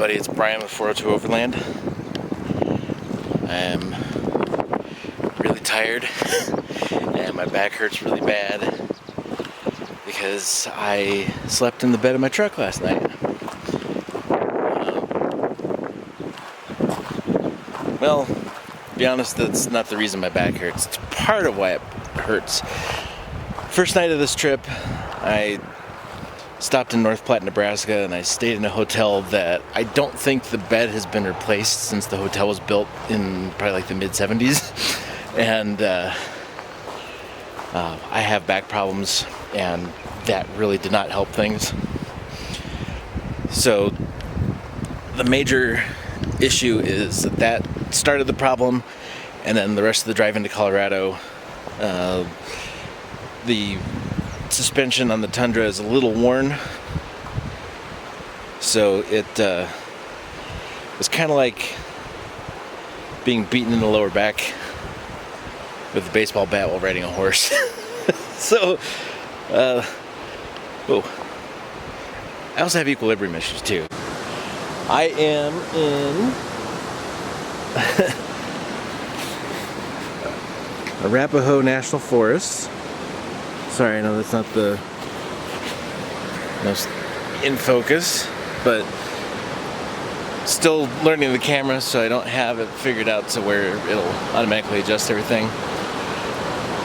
everybody, it's Brian with 402 Overland. I'm really tired and my back hurts really bad because I slept in the bed of my truck last night. Well, to be honest, that's not the reason my back hurts. It's part of why it hurts. First night of this trip, I stopped in North Platte, Nebraska, and I stayed in a hotel that I don't think the bed has been replaced since the hotel was built in probably like the mid-70s. And I have back problems, and that really did not help things. So the major issue is that started the problem, and then the rest of the drive into Colorado, the suspension on the Tundra is a little worn, so it was kind of like being beaten in the lower back with a baseball bat while riding a horse. So I also have equilibrium issues too. I am in Arapahoe National Forest. Sorry, I know that's not the most in focus, but still learning the camera, so I don't have it figured out to where it'll automatically adjust everything.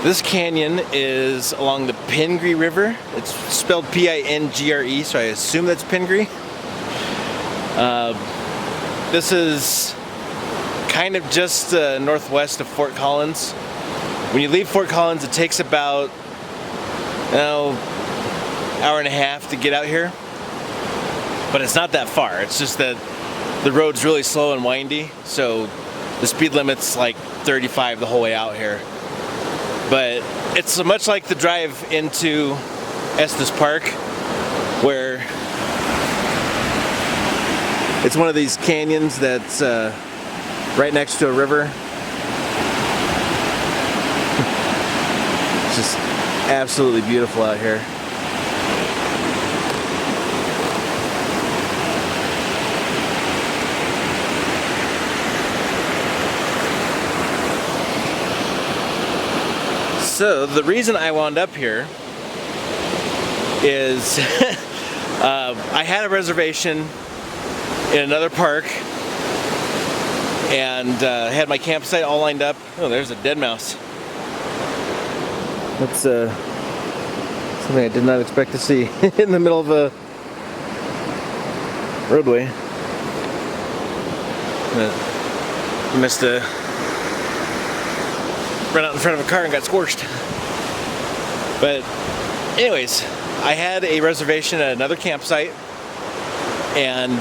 This canyon is along the Pingree River. It's spelled P-I-N-G-R-E, so I assume that's Pingree. This is kind of just northwest of Fort Collins. When you leave Fort Collins, it takes about hour and a half to get out here, but it's not that far. It's just that the road's really slow and windy, so the speed limit's like 35 the whole way out here. But it's much like the drive into Estes Park, where it's one of these canyons that's right next to a river. It's just absolutely beautiful out here. So the reason I wound up here is I had a reservation in another park and had my campsite all lined up. Oh, there's a dead mouse. That's something I did not expect to see in the middle of a roadway. Missed a run out in front of a car and got scorched. But anyways, I had a reservation at another campsite, and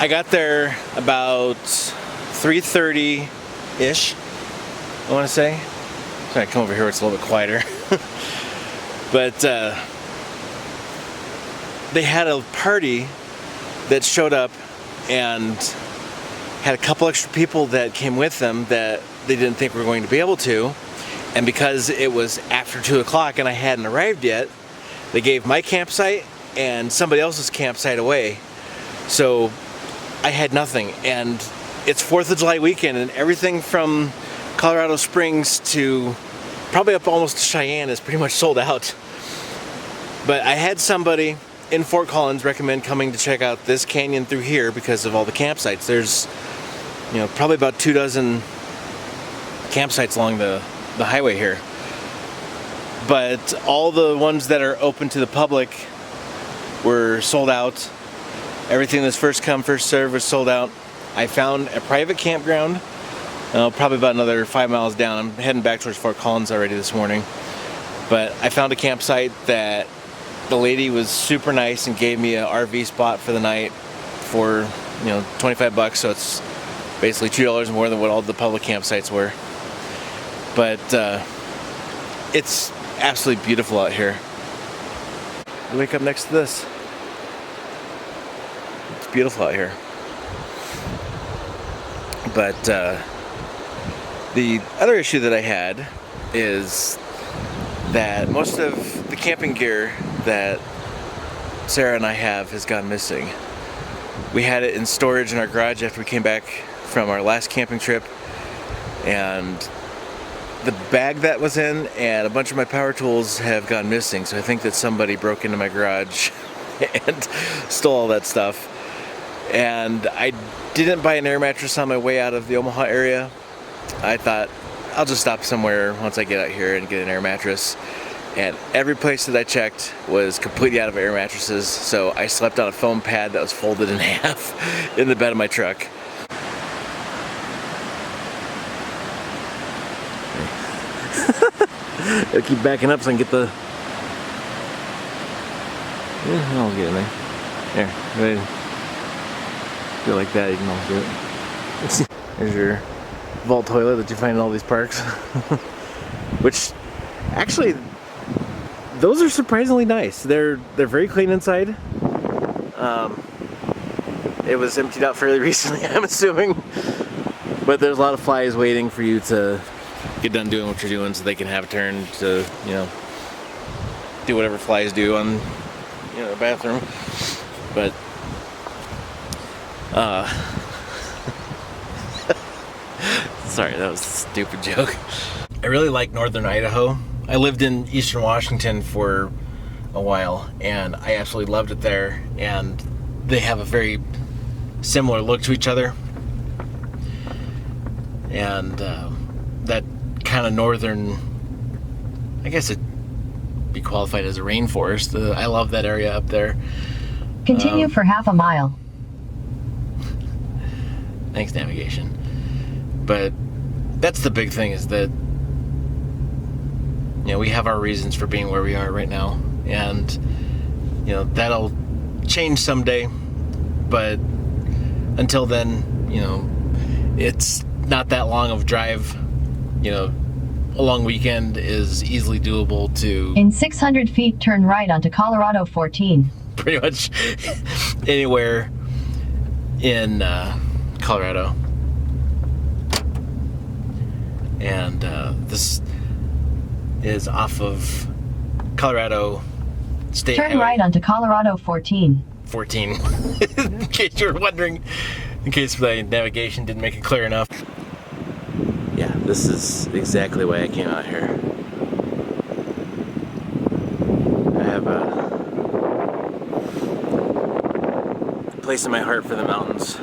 I got there about 3:30-ish, I want to say. I'm gonna come over here where it's a little bit quieter. But they had a party that showed up and had a couple extra people that came with them that they didn't think we were going to be able to. And because it was after 2 o'clock and I hadn't arrived yet, they gave my campsite and somebody else's campsite away. So I had nothing. And it's 4th of July weekend, and everything from Colorado Springs to probably up almost to Cheyenne is pretty much sold out. But I had somebody in Fort Collins recommend coming to check out this canyon through here because of all the campsites. There's, probably about 24 campsites along the highway here. But all the ones that are open to the public were sold out. Everything that's first come, first serve was sold out. I found a private campground, probably about another 5 miles down. I'm heading back towards Fort Collins already this morning. But I found a campsite that the lady was super nice and gave me an RV spot for the night for, $25, so it's basically $2 more than what all the public campsites were. But it's absolutely beautiful out here. I wake up next to this. It's beautiful out here. But the other issue that I had is that most of the camping gear that Sarah and I have has gone missing. We had it in storage in our garage after we came back from our last camping trip, and the bag that was in and a bunch of my power tools have gone missing. So I think that somebody broke into my garage and stole all that stuff. And I didn't buy an air mattress on my way out of the Omaha area. I thought I'll just stop somewhere once I get out here and get an air mattress. And every place that I checked was completely out of air mattresses, so I slept on a foam pad that was folded in half in the bed of my truck. Gotta keep backing up so I can get the... Yeah, I'll get in there. There, go ahead. Do it like that, you can all do it. There's your vault toilet that you find in all these parks. Which, actually, those are surprisingly nice. They're very clean inside. It was emptied out fairly recently, I'm assuming. But there's a lot of flies waiting for you to get done doing what you're doing so they can have a turn to, you know, do whatever flies do on, you know, the bathroom. But sorry, that was a stupid joke. I really like northern Idaho. I lived in eastern Washington for a while, and I absolutely loved it there, and they have a very similar look to each other. And that kind of northern, I guess it'd be qualified as a rainforest. I love that area up there. Continue for half a mile. Thanks, navigation. But that's the big thing, is that, you know, we have our reasons for being where we are right now, and, you know, that'll change someday, but until then, you know, it's not that long of a drive. You know, a long weekend is easily doable to... In 600 feet, turn right onto Colorado 14. Pretty much anywhere in Colorado. And this is off of Colorado State Turn Highway. right onto Colorado 14. 14. In case you're wondering, in case my navigation didn't make it clear enough. Yeah, this is exactly why I came out here. I have a place in my heart for the mountains.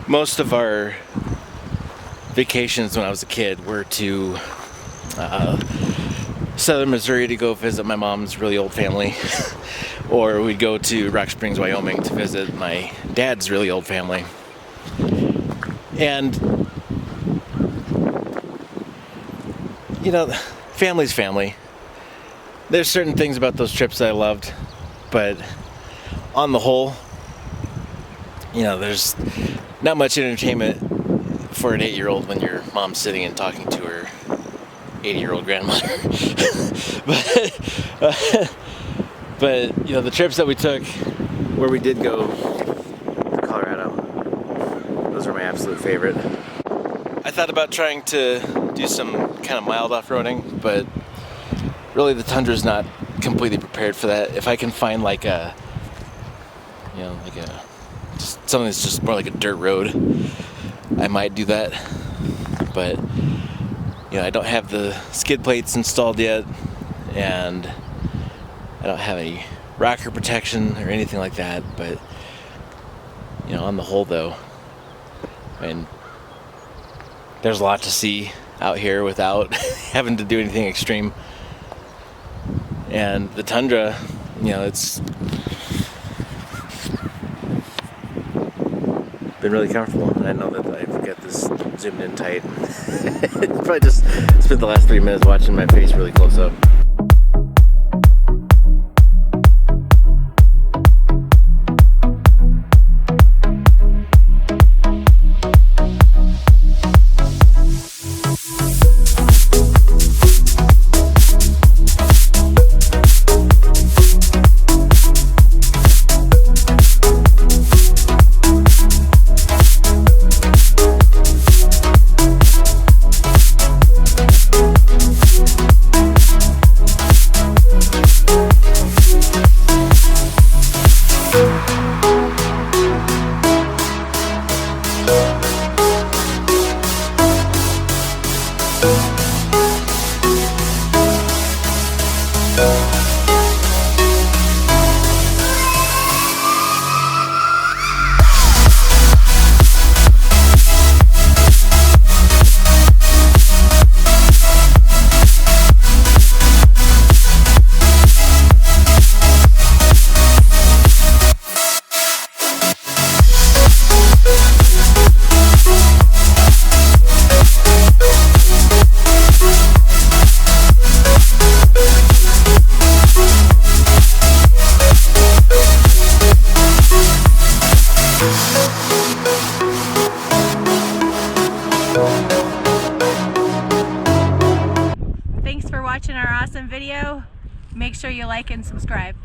Most of our vacations when I was a kid were to southern Missouri to go visit my mom's really old family, or we'd go to Rock Springs, Wyoming to visit my dad's really old family. And, you know, family's family. There's certain things about those trips that I loved, but on the whole, you know, there's not much entertainment for an 8-year-old when your mom's sitting and talking to her 80-year-old grandmother. but you know, the trips that we took where we did go to Colorado, those were my absolute favorite. I thought about trying to do some kind of mild off-roading, but really the Tundra's not completely prepared for that. If I can find like a, you know, like a, just something that's just more like a dirt road, I might do that. But you know, I don't have the skid plates installed yet, and I don't have any rocker protection or anything like that. But you know, on the whole though, I mean, there's a lot to see out here without having to do anything extreme. And the Tundra, you know, it's been really comfortable. And I know that I've got this zoomed in tight. Probably just spent the last 3 minutes watching my face really close up. Thanks for watching our awesome video. Make sure you like and subscribe.